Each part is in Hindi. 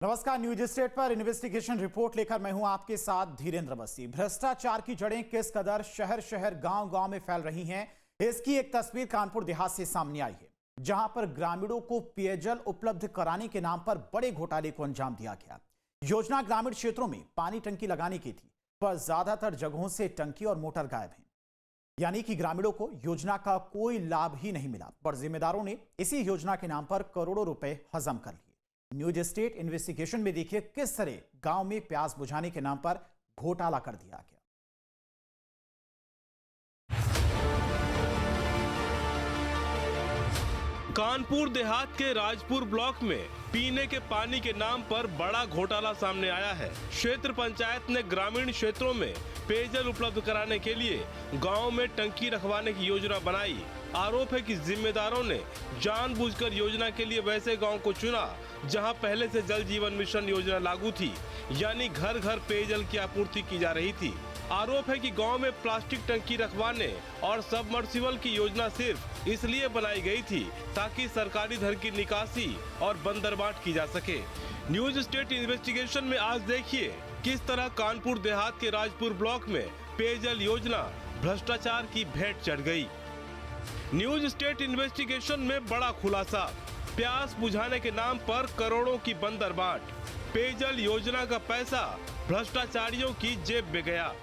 नमस्कार। न्यूज स्टेट पर इन्वेस्टिगेशन रिपोर्ट लेकर मैं हूं आपके साथ धीरेन्द्र अवस्थी। भ्रष्टाचार की जड़ें किस कदर शहर शहर गांव गांव में फैल रही हैं, इसकी एक तस्वीर कानपुर देहात से सामने आई है, जहां पर ग्रामीणों को पेयजल उपलब्ध कराने के नाम पर बड़े घोटाले को अंजाम दिया गया। योजना ग्रामीण क्षेत्रों में पानी टंकी लगाने की थी, पर ज्यादातर जगहों से टंकी और मोटर गायब हैं। यानी कि ग्रामीणों को योजना का कोई लाभ ही नहीं मिला, पर जिम्मेदारों ने इसी योजना के नाम पर करोड़ों रुपए हजम कर लिए। न्यूज स्टेट इन्वेस्टिगेशन में देखिए किस तरह गांव में प्यास बुझाने के नाम पर घोटाला कर दिया गया। कानपुर देहात के राजपुर ब्लॉक में पीने के पानी के नाम पर बड़ा घोटाला सामने आया है। क्षेत्र पंचायत ने ग्रामीण क्षेत्रों में पेयजल उपलब्ध कराने के लिए गांव में टंकी रखवाने की योजना बनाई। आरोप है कि जिम्मेदारों ने जानबूझकर योजना के लिए वैसे गांव को चुना जहां पहले से जल जीवन मिशन योजना लागू थी, यानी घर घर पेयजल की आपूर्ति की जा रही थी। आरोप है कि गांव में प्लास्टिक टंकी रखवाने और सबमर्सिबल की योजना सिर्फ इसलिए बनाई गई थी ताकि सरकारी धन की निकासी और बंदरबाट की जा सके। न्यूज स्टेट इन्वेस्टिगेशन में आज देखिए किस तरह कानपुर देहात के राजपुर ब्लॉक में पेयजल योजना भ्रष्टाचार की भेंट चढ़ गई। न्यूज स्टेट इन्वेस्टिगेशन में बड़ा खुलासा, प्यास बुझाने के नाम पर करोड़ों की बंदरबाट, पेयजल योजना का पैसा भ्रष्टाचारियों की जेब में गया।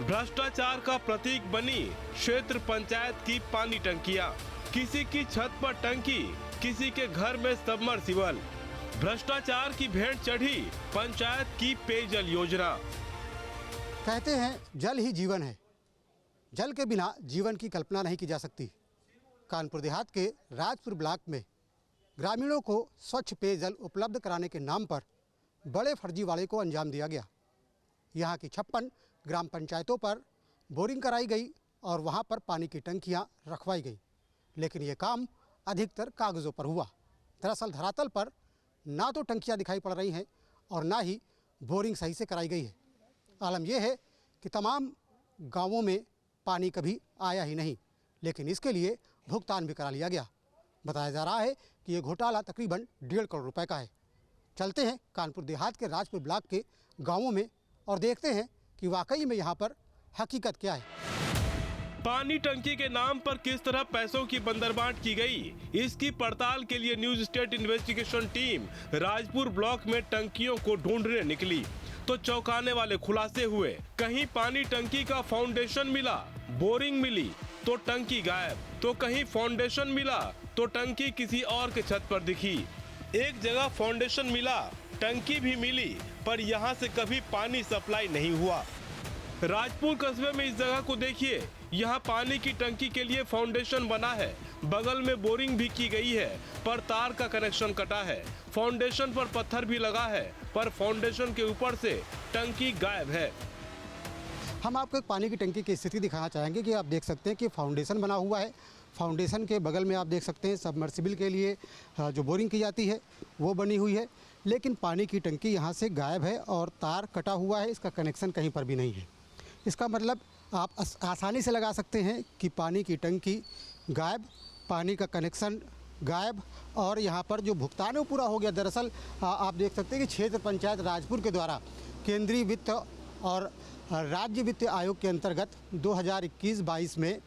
भ्रष्टाचार का प्रतीक बनी क्षेत्र पंचायत की पानी टंकियां, किसी की छत पर टंकी, किसी के घर में सबमर्सिबल। भ्रष्टाचार की भेंट चढ़ी पंचायत की पेयजल योजना। कहते हैं जल ही जीवन है, जल के बिना जीवन की कल्पना नहीं की जा सकती। कानपुर देहात के राजपुर ब्लॉक में ग्रामीणों को स्वच्छ पेयजल उपलब्ध कराने के नाम पर बड़े फर्जीवाड़े को अंजाम दिया गया। यहाँ की 56 ग्राम पंचायतों पर बोरिंग कराई गई और वहाँ पर पानी की टंकियाँ रखवाई गई, लेकिन ये काम अधिकतर कागज़ों पर हुआ। दरअसल धरातल पर ना तो टंकियाँ दिखाई पड़ रही हैं और ना ही बोरिंग सही से कराई गई है। आलम यह है कि तमाम गाँवों में पानी कभी आया ही नहीं, लेकिन इसके लिए भुगतान भी करा लिया गया। बताया जा रहा है कि ये घोटाला तकरीबन 1.5 करोड़ रुपए का है। चलते हैं कानपुर देहात के राजपुर ब्लॉक के गांवों में और देखते हैं कि वाकई में यहाँ पर हकीकत क्या है। पानी टंकी के नाम पर किस तरह पैसों की बंदरबाट की गई, इसकी पड़ताल के लिए news state investigation team Rajpur block में टंकियों को ढूंढने निकली तो चौंकाने वाले खुलासे हुए। कहीं पानी टंकी का फाउंडेशन मिला, बोरिंग मिली तो टंकी गायब, तो कहीं फाउंडेशन मिला तो टंकी किसी और के छत पर दिखी। एक जगह फाउंडेशन मिला, टंकी भी मिली, पर यहाँ से कभी पानी सप्लाई नहीं हुआ। राजपुर कस्बे में इस जगह को देखिए, यहाँ पानी की टंकी के लिए फाउंडेशन बना है, बगल में बोरिंग भी की गई है, पर तार का कनेक्शन कटा है। फाउंडेशन पर पत्थर भी लगा है, पर फाउंडेशन के ऊपर से टंकी गायब है। हम आपको एक पानी की टंकी की स्थिति दिखाना चाहेंगे कि आप देख सकते हैं कि फाउंडेशन बना हुआ है। फाउंडेशन के बगल में आप देख सकते हैं सबमर्सिबल के लिए जो बोरिंग की जाती है वो बनी हुई है, लेकिन पानी की टंकी यहाँ से गायब है और तार कटा हुआ है, इसका कनेक्शन कहीं पर भी नहीं है। इसका मतलब आप आसानी से लगा सकते हैं कि पानी की टंकी गायब, पानी का कनेक्शन गायब और यहाँ पर जो भुगतान है वो पूरा हो गया। दरअसल आप देख सकते हैं कि क्षेत्र पंचायत राजपुर के द्वारा केंद्रीय वित्त और राज्य वित्त आयोग के अंतर्गत 2021-22 में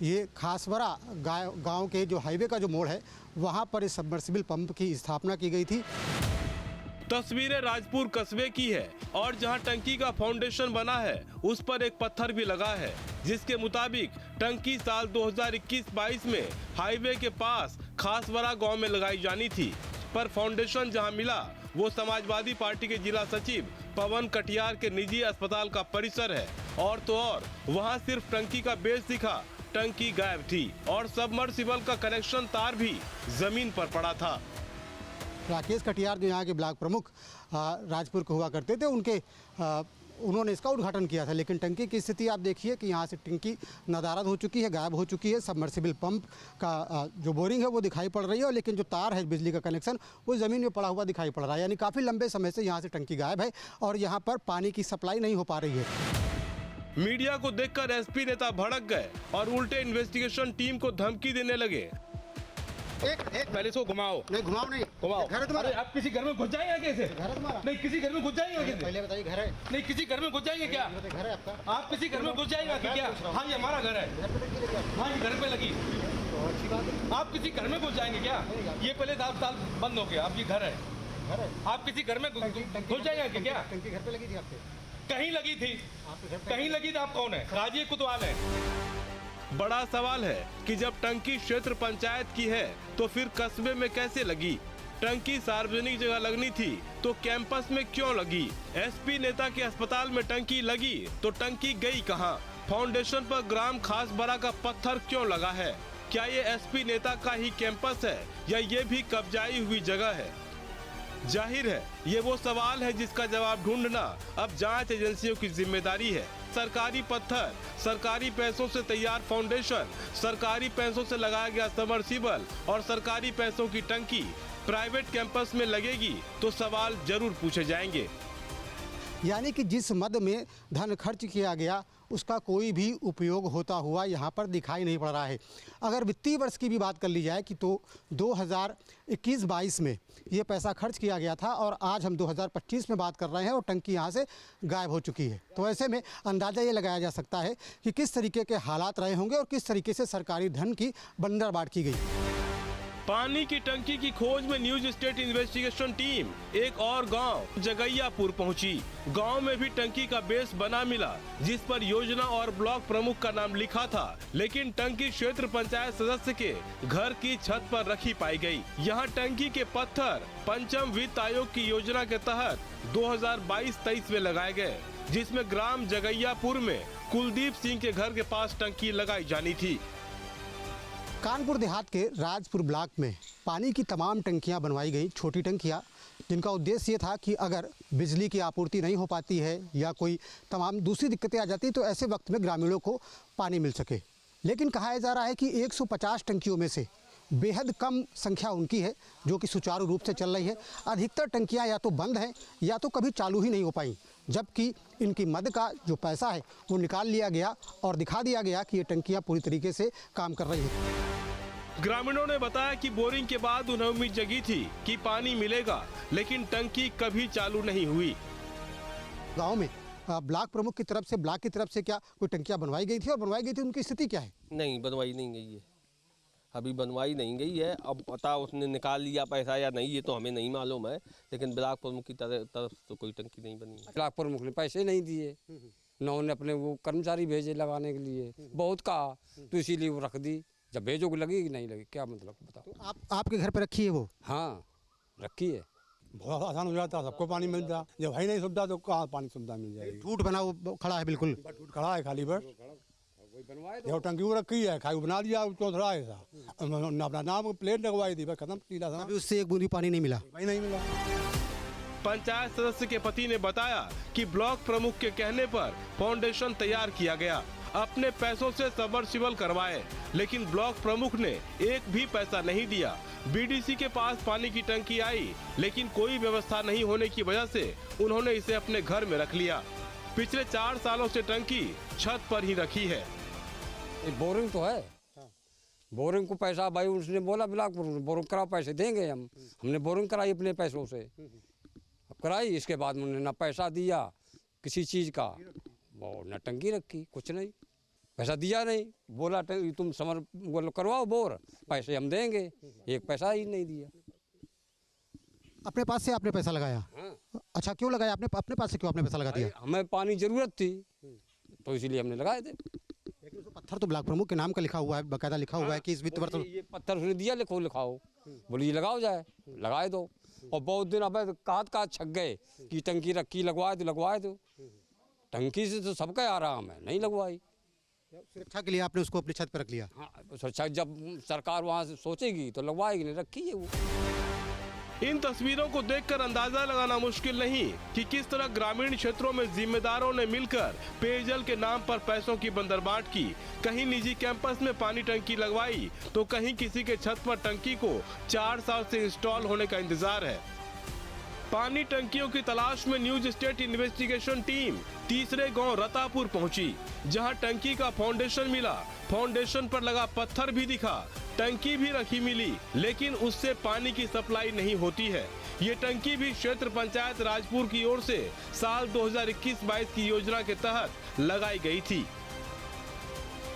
ये खासवरा गांव के जो हाईवे का जो मोड़ है वहाँ पर इस सबमर्सिबल पंप की स्थापना की गई थी। तस्वीरें राजपुर कस्बे की है और जहां टंकी का फाउंडेशन बना है उस पर एक पत्थर भी लगा है, जिसके मुताबिक टंकी साल 2021-22 में हाईवे के पास खासवरा गांव में लगाई जानी थी, पर फाउंडेशन जहां मिला वो समाजवादी पार्टी के जिला सचिव पवन कटियार के निजी अस्पताल का परिसर है। और तो और वहां सिर्फ टंकी का बेस दिखा, टंकी गायब थी और सबमर्सिबल का कनेक्शन तार भी जमीन पर पड़ा था। राकेश कटियार जो यहाँ के ब्लॉक प्रमुख राजपुर को हुआ करते थे, उन्होंने इसका उद्घाटन किया था, लेकिन टंकी की स्थिति आप देखिए कि यहाँ से टंकी नदारद हो चुकी है, गायब हो चुकी है। सबमर्सिबल पंप का जो बोरिंग है वो दिखाई पड़ रही है, और लेकिन जो तार है बिजली का कनेक्शन वो ज़मीन में पड़ा हुआ दिखाई पड़ रहा है। यानी काफ़ी लंबे समय से यहाँ से टंकी गायब है और यहाँ पर पानी की सप्लाई नहीं हो पा रही है। मीडिया को देखकर एसपी नेता भड़क गए और उल्टे इन्वेस्टिगेशन टीम को धमकी देने लगे। एक पहले इसको घुमाओ। नहीं घुमाओ नहीं, घुमाओ। घर है तुम्हारा। अरे आप किसी घर में घुस जाएंगे कैसे? घर है तुम्हारा। नहीं किसी घर में घुस जाएंगे कैसे? पहले बताइए घर है। नहीं किसी घर में घुस जाएंगे क्या? घर है आपका। आप किसी घर में घुस जाएंगे कि क्या? हाँ ये हमारा घर है। हाँ ये घर पे लगी। अच्छी बात है। आप किसी घर में घुस जाएंगे क्या? ये पहले साल बंद हो गया, अब ये घर है। घर है। आप किसी घर में घुस जाएंगे क्या? टंकी घर पे लगी थी आपके? कहीं लगी थी, आपके घर पे कहीं लगी थी। आप कौन है? राजीव कोतवाल है। बड़ा सवाल है कि जब टंकी क्षेत्र पंचायत की है तो फिर कस्बे में कैसे लगी? टंकी सार्वजनिक जगह लगनी थी तो कैंपस में क्यों लगी? एसपी नेता के अस्पताल में टंकी लगी तो टंकी गई कहां? फाउंडेशन पर ग्राम खासबरा का पत्थर क्यों लगा है? क्या ये एसपी नेता का ही कैंपस है या ये भी कब्जाई हुई जगह है? जाहिर है ये वो सवाल है जिसका जवाब ढूंढना अब जांच एजेंसियों की जिम्मेदारी है। सरकारी पत्थर, सरकारी पैसों से तैयार फाउंडेशन, सरकारी पैसों से लगाया गया सबमर्सिबल और सरकारी पैसों की टंकी प्राइवेट कैंपस में लगेगी तो सवाल जरूर पूछे जाएंगे। यानी कि जिस मद में धन खर्च किया गया उसका कोई भी उपयोग होता हुआ यहाँ पर दिखाई नहीं पड़ रहा है। अगर वित्तीय वर्ष की भी बात कर ली जाए कि तो 2021-22 में ये पैसा खर्च किया गया था और आज हम 2025 में बात कर रहे हैं और टंकी यहाँ से गायब हो चुकी है। तो ऐसे में अंदाज़ा ये लगाया जा सकता है कि किस तरीके के हालात रहे होंगे और किस तरीके से सरकारी धन की बंदरबाट की गई। पानी की टंकी की खोज में न्यूज स्टेट इन्वेस्टिगेशन टीम एक और गांव जगैयापुर पहुंची। गांव में भी टंकी का बेस बना मिला जिस पर योजना और ब्लॉक प्रमुख का नाम लिखा था, लेकिन टंकी क्षेत्र पंचायत सदस्य के घर की छत पर रखी पाई गई। यहां टंकी के पत्थर पंचम वित्त आयोग की योजना के तहत 2022-23 में लगाए गए, जिसमें ग्राम जगैयापुर में कुलदीप सिंह के घर के पास टंकी लगाई जानी थी। कानपुर देहात के राजपुर ब्लॉक में पानी की तमाम टंकियां बनवाई गई, छोटी टंकियां, जिनका उद्देश्य ये था कि अगर बिजली की आपूर्ति नहीं हो पाती है या कोई तमाम दूसरी दिक्कतें आ जाती तो ऐसे वक्त में ग्रामीणों को पानी मिल सके। लेकिन कहा जा रहा है कि 150 टंकियों में से बेहद कम संख्या उनकी है जो कि सुचारू रूप से चल रही है। अधिकतर टंकियां या तो बंद हैं या तो कभी चालू ही नहीं हो पाई, जबकि इनकी मद का जो पैसा है वो निकाल लिया गया और दिखा दिया गया कि ये टंकियां पूरी तरीके से काम कर रही हैं। ग्रामीणों ने बताया कि बोरिंग के बाद उन्हें उम्मीद जगी थी कि पानी मिलेगा, लेकिन टंकी कभी चालू नहीं हुई। गाँव में ब्लॉक प्रमुख की तरफ से, ब्लॉक की तरफ से क्या कोई टंकियाँ बनवाई गई थी और बनवाई गई थी उनकी स्थिति क्या है? नहीं बनवाई नहीं गई है, अभी बनवाई नहीं गई है। अब पता उसने निकाल लिया पैसा या नहीं ये तो हमें नहीं मालूम है, लेकिन ब्लॉक प्रमुख की तरफ तो कोई टंकी नहीं बनी है। ब्लॉक प्रमुख ने पैसे नहीं दिए, न उन्होंने अपने वो कर्मचारी भेजे लगाने के लिए, बहुत कहा तो इसीलिए वो रख दी। जब भेजोगे लगेगी नहीं लगेगी, क्या मतलब बताओ। तो आपके घर पे रखी है वो? हाँ रखी है। बहुत आसान हो जाता, सबको पानी मिलता। जब है नहीं सुविधा तो कहाँ पानी सुविधा मिल जाएगी? टूट बना वो खड़ा है, बिल्कुल खड़ा है खाली बस। जो टंकी वो रखी है, खाई बना दिया उसको थोड़ा ऐसा अपना नाम प्लेट लगवाई थी, बस खत्म सीधा सा। अभी उससे एक बूंदी पानी नहीं मिला? भाई नहीं मिला। पंचायत सदस्य के पति ने बताया कि ब्लॉक प्रमुख के कहने पर फाउंडेशन तैयार किया गया, अपने पैसों से सबमर्सिबल करवाए, लेकिन ब्लॉक प्रमुख ने एक भी पैसा नहीं दिया। बीडीसी के पास पानी की टंकी आई, लेकिन कोई व्यवस्था नहीं होने की वजह से उन्होंने इसे अपने घर में रख लिया। पिछले 4 सालों से टंकी छत पर ही रखी है। बोरिंग तो है, बोरिंग को पैसा भाई उसने बोला ब्लॉक प्रमुख बोरिंग कराओ, पैसे देंगे हम। हमने बोरिंग कराई अपने पैसों से, कराई। इसके बाद उन्होंने ना पैसा दिया किसी चीज़ का और न टंकी रखी, कुछ नहीं, पैसा दिया नहीं। बोला तुम समर करवाओ बोर, पैसे हम देंगे, एक पैसा ही नहीं दिया। अपने पास से आपने पैसा लगाया? हाँ। अच्छा, क्यों लगाया आपने? अपने पास से क्यों आपने पैसा लगा दिया? हमें पानी जरूरत थी तो इसीलिए हमने लगाए थे। लेकिन उसमें पत्थर तो ब्लॉक प्रमुख के नाम का लिखा हुआ है, बाकायदा लिखा हुआ है कि इस वित्त वर्ष। ये पत्थर उसने दिया, लिखो लिखाओ, बोले ये लगाओ जाए, लगाए दो। और बहुत दिन अब काट छक गए कि टंकी रखी, लगवाए दो। टंकी से तो सबका आराम है, नहीं लगवाई। सुरक्षा के लिए आपने उसको अपनी छत पर रख लिया? हाँ सुरक्षा, जब सरकार वहाँ से सोचेगी तो लगवाएगी, नहीं रखी है वो। इन तस्वीरों को देखकर अंदाजा लगाना मुश्किल नहीं कि किस तरह ग्रामीण क्षेत्रों में जिम्मेदारों ने मिलकर पेयजल के नाम पर पैसों की बंदरबाट की। कहीं निजी कैंपस में पानी टंकी लगवाई तो कहीं किसी के छत पर टंकी को 4 साल से इंस्टॉल होने का इंतजार है। पानी टंकियों की तलाश में न्यूज स्टेट इन्वेस्टिगेशन टीम तीसरे गांव रतापुर पहुंची, जहां टंकी का फाउंडेशन मिला। फाउंडेशन पर लगा पत्थर भी दिखा। टंकी भी रखी मिली, लेकिन उससे पानी की सप्लाई नहीं होती है। ये टंकी भी क्षेत्र पंचायत राजपुर की ओर से साल 2021-22 की योजना के तहत लगाई गई थी।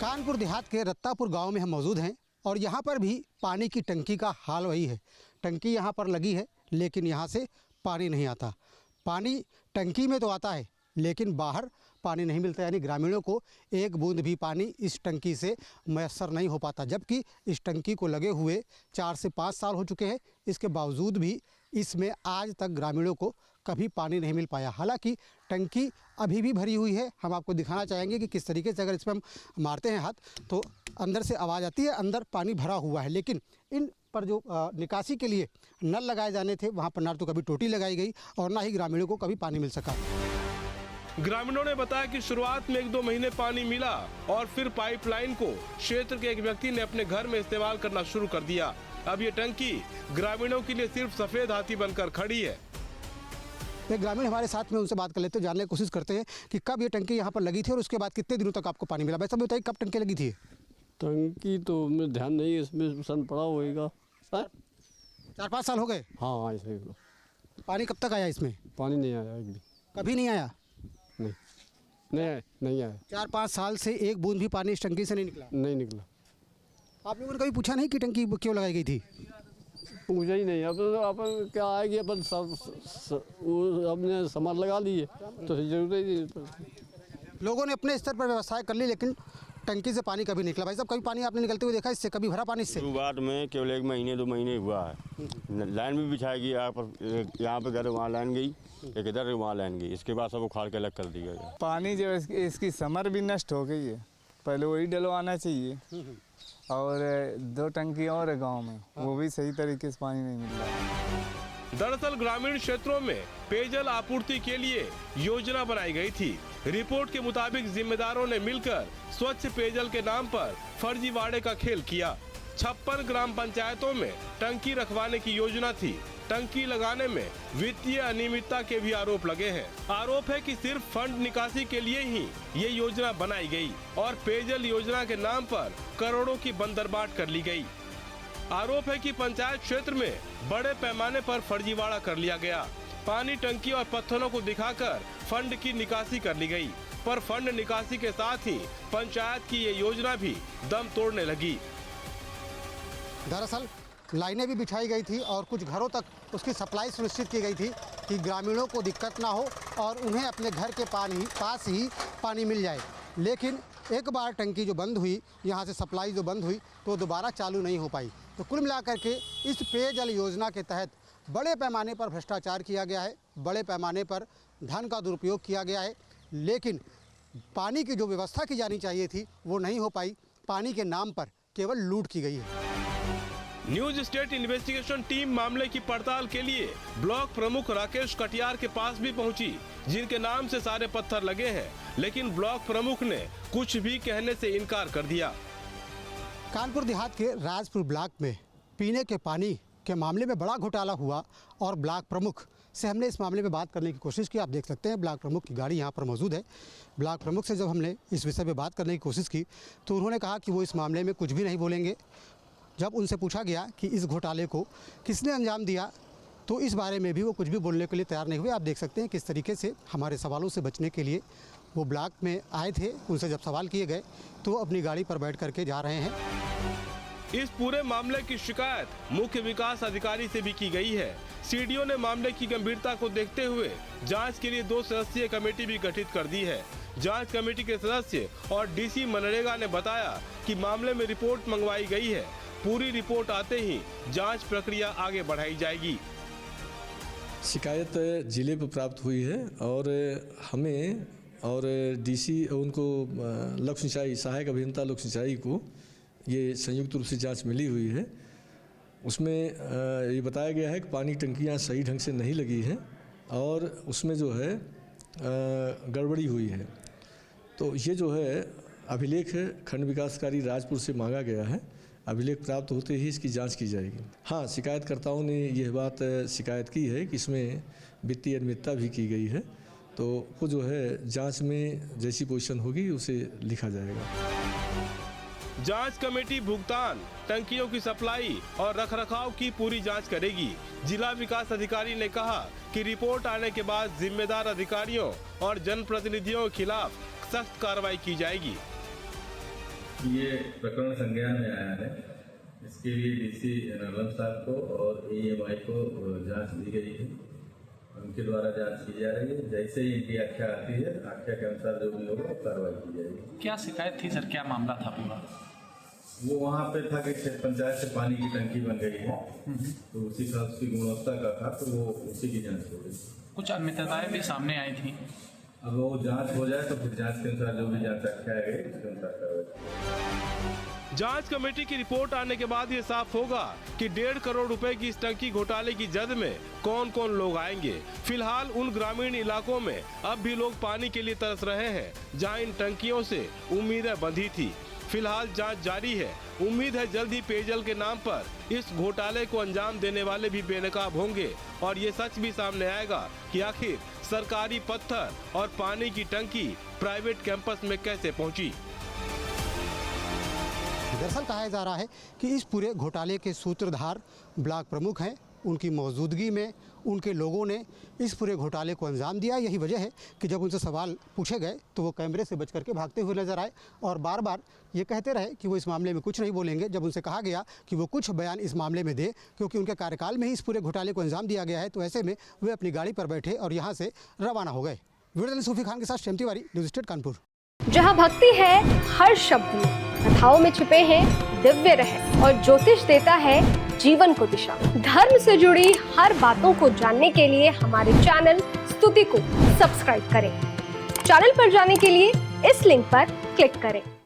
कानपुर देहात के रत्तापुर गांव में हम मौजूद हैं और यहाँ पर भी पानी की टंकी का हाल वही है। टंकी यहाँ पर लगी है, लेकिन यहाँ से पानी नहीं आता। पानी टंकी में तो आता है, लेकिन बाहर पानी नहीं मिलता, यानी ग्रामीणों को एक बूंद भी पानी इस टंकी से मैसर नहीं हो पाता। जबकि इस टंकी को लगे हुए 4 से 5 साल हो चुके हैं, इसके बावजूद भी इसमें आज तक ग्रामीणों को कभी पानी नहीं मिल पाया। हालांकि टंकी अभी भी भरी हुई है। हम आपको दिखाना चाहेंगे कि किस तरीके से अगर इस पर हम मारते हैं हाथ तो अंदर से आवाज़ आती है, अंदर पानी भरा हुआ है। लेकिन इन पर जो निकासी के लिए नल लगाए जाने थे, वहाँ पर ना तो कभी टोटी लगाई गई और ना ही ग्रामीणों को कभी पानी मिल सका। ग्रामीणों ने बताया कि शुरुआत में 1-2 महीने पानी मिला और फिर पाइपलाइन को क्षेत्र के एक व्यक्ति ने अपने घर में इस्तेमाल करना शुरू कर दिया। अब ये टंकी ग्रामीणों के लिए सिर्फ सफेद हाथी बनकर खड़ी है। एक ग्रामीण हमारे साथ में, उनसे बात कर लेते हैं, जानने की कोशिश करते हैं कि कब ये टंकी यहाँ पर लगी थी और उसके बाद कितने दिनों तक आपको पानी मिला। भाई साहब बताइए, कब टंकी लगी थी? टंकी तो मैं ध्यान नहीं है, इसमें सन पड़ा होएगा 4-5 साल हो गए। हाँ ऐसे पानी कब तक आया इसमें? पानी नहीं आया एक भी, कभी नहीं आया। नहीं आया। 4-5 साल से एक बूंद भी पानी इस टंकी से नहीं निकला। नहीं निकला। आप लोगों ने कभी पूछा नहीं कि टंकी क्यों लगाई गई थी? पूछा ही नहीं। अपन क्या आएगी, अपन सब अपने सामान लगा लिए तो जरूरत ही नहीं। लोगों ने अपने स्तर पर व्यवस्थाएं कर ली, लेकिन टंकी से पानी कभी निकला। भाई साहब, कभी पानी आपने निकलते हुए देखा इससे? कभी भरा पानी इससे? शुरुआत में केवल 1 महीने 2 महीने हुआ है। लाइन भी बिछाई गई, यहाँ पे घर वहाँ लाइन गई, एक इधर वहाँ लाइन गई। इसके बाद सब उखाड़ के अलग कर दिया गया। पानी जो इसकी समर भी नष्ट हो गई है, पहले वही डलवाना चाहिए। और 2 टंकी और है गाँव में, वो भी सही तरीके से पानी नहीं मिल रहा है। दरअसल ग्रामीण क्षेत्रों में पेयजल आपूर्ति के लिए योजना बनाई गई थी। रिपोर्ट के मुताबिक जिम्मेदारों ने मिलकर स्वच्छ पेयजल के नाम पर फर्जीवाड़े का खेल किया। 56 ग्राम पंचायतों में टंकी रखवाने की योजना थी। टंकी लगाने में वित्तीय अनियमितता के भी आरोप लगे हैं। आरोप है कि सिर्फ फंड निकासी के लिए ही ये योजना बनाई गई और पेयजल योजना के नाम पर करोड़ों की बंदरबाट कर ली गई। आरोप है कि पंचायत क्षेत्र में बड़े पैमाने पर फर्जीवाड़ा कर लिया गया। पानी टंकी और पत्थरों को दिखाकर फंड की निकासी कर ली गई, पर फंड निकासी के साथ ही पंचायत की ये योजना भी दम तोड़ने लगी। दरअसल लाइनें भी बिछाई गई थी और कुछ घरों तक उसकी सप्लाई सुनिश्चित की गई थी कि ग्रामीणों को दिक्कत ना हो और उन्हें अपने घर के पास ही पानी मिल जाए। लेकिन एक बार टंकी जो बंद हुई, यहाँ से सप्लाई जो बंद हुई, तो दोबारा चालू नहीं हो पाई। तो कुल मिलाकर के इस पेयजल योजना के तहत बड़े पैमाने पर भ्रष्टाचार किया गया है, बड़े पैमाने पर धन का दुरुपयोग किया गया है। लेकिन पानी की जो व्यवस्था की जानी चाहिए थी वो नहीं हो पाई। पानी के नाम पर केवल लूट की गई है। न्यूज स्टेट इन्वेस्टिगेशन टीम मामले की पड़ताल के लिए ब्लॉक प्रमुख राकेश कटियार के पास भी पहुंची, जिनके नाम से सारे पत्थर लगे हैं, लेकिन ब्लॉक प्रमुख ने कुछ भी कहने से इनकार कर दिया। कानपुर देहात के राजपुर ब्लॉक में पीने के पानी के मामले में बड़ा घोटाला हुआ और ब्लॉक प्रमुख से हमने इस मामले में बात करने की कोशिश की। आप देख सकते हैं ब्लॉक प्रमुख की गाड़ी यहाँ पर मौजूद है। ब्लॉक प्रमुख से जब हमने इस विषय में बात करने की कोशिश की तो उन्होंने कहा कि वो इस मामले में कुछ भी नहीं बोलेंगे। जब उनसे पूछा गया कि इस घोटाले को किसने अंजाम दिया तो इस बारे में भी वो कुछ भी बोलने के लिए तैयार नहीं हुए। आप देख सकते हैं किस तरीके से हमारे सवालों से बचने के लिए वो ब्लॉक में आए थे। उनसे जब सवाल किए गए तो अपनी गाड़ी पर बैठ करके जा रहे हैं। इस पूरे मामले की शिकायत मुख्य विकास अधिकारी से भी की गई है। सीडीओ ने मामले की गंभीरता को देखते हुए जांच के लिए 2 सदस्यीय कमेटी भी गठित कर दी है। जांच कमेटी के सदस्य और डीसी मनरेगा ने बताया कि मामले में रिपोर्ट मंगवाई गई है। पूरी रिपोर्ट आते ही जांच प्रक्रिया आगे बढ़ाई जाएगी। शिकायत जिले पर प्राप्त हुई है और हमें और डीसी उनको लोक सिंचाई सहायक अभियंता लोक सिंचाई को ये संयुक्त रूप से जांच मिली हुई है। उसमें ये बताया गया है कि पानी टंकियां सही ढंग से नहीं लगी हैं और उसमें जो है गड़बड़ी हुई है। तो ये जो है अभिलेख खंड विकास अधिकारी राजपुर से मांगा गया है। अभिलेख प्राप्त होते ही इसकी जांच की जाएगी। हाँ, शिकायतकर्ताओं ने यह बात शिकायत की है कि इसमें वित्तीय अनियमितता भी की गई है, तो वो जो है जांच में जैसी पोजीशन होगी उसे लिखा जाएगा। जांच कमेटी भुगतान, टंकियों की सप्लाई और रखरखाव की पूरी जांच करेगी। जिला विकास अधिकारी ने कहा कि रिपोर्ट आने के बाद जिम्मेदार अधिकारियों और जनप्रतिनिधियों के खिलाफ सख्त कार्रवाई की जाएगी। ये प्रकरण संज्ञान में आया है। इसके लिए डीसी नर्लम साहब को और एएमआई को जांच दी गई है। उनके द्वारा जांच की जा रही है। जैसे ही इनकी आख्या आती है, आख्या के अनुसार जो भी होगा कार्रवाई की जाएगी। क्या शिकायत थी सर, क्या मामला था पूरा? वो वहाँ पे था कि क्षेत्र पंचायत से पानी की टंकी बन गई है, तो उसी का उसकी गुणवत्ता का था, तो वो उसी की जांच हो रही। कुछ अनियमितताएं भी सामने आई थी। अब वो जांच हो जाए तो फिर जांच के अनुसार जो भी जांच आख्या आएगी उसके अनुसार कार्रवाई। जांच कमेटी की रिपोर्ट आने के बाद ये साफ होगा कि 1.5 करोड़ रुपए की इस टंकी घोटाले की जद में कौन कौन लोग आएंगे। फिलहाल उन ग्रामीण इलाकों में अब भी लोग पानी के लिए तरस रहे हैं, जहां इन टंकियों से उम्मीदें बंधी थी। फिलहाल जांच जारी है। उम्मीद है जल्द ही पेयजल के नाम पर इस घोटाले को अंजाम देने वाले भी बेनकाब होंगे और ये सच भी सामने आएगा कि आखिर सरकारी पत्थर और पानी की टंकी प्राइवेट कैंपस में कैसे पहुंची। दरअसल कहा जा रहा है कि इस पूरे घोटाले के सूत्रधार ब्लॉक प्रमुख हैं। उनकी मौजूदगी में उनके लोगों ने इस पूरे घोटाले को अंजाम दिया। यही वजह है कि जब उनसे सवाल पूछे गए तो वो कैमरे से बच करके भागते हुए नजर आए और बार बार ये कहते रहे कि वो इस मामले में कुछ नहीं बोलेंगे। जब उनसे कहा गया कि वो कुछ बयान इस मामले में दे, क्योंकि उनके कार्यकाल में ही इस पूरे घोटाले को अंजाम दिया गया है, तो ऐसे में वे अपनी गाड़ी पर बैठे और यहाँ से रवाना हो गए। वीडियो सूफी खान के साथ शम तिवारी, न्यूज़ स्टेट कानपुर। जहाँ भक्ति है हर शब्द में, कथाओं में छिपे हैं दिव्य रहस्य और ज्योतिष देता है जीवन को दिशा। धर्म से जुड़ी हर बातों को जानने के लिए हमारे चैनल स्तुति को सब्सक्राइब करें। चैनल पर जाने के लिए इस लिंक पर क्लिक करें।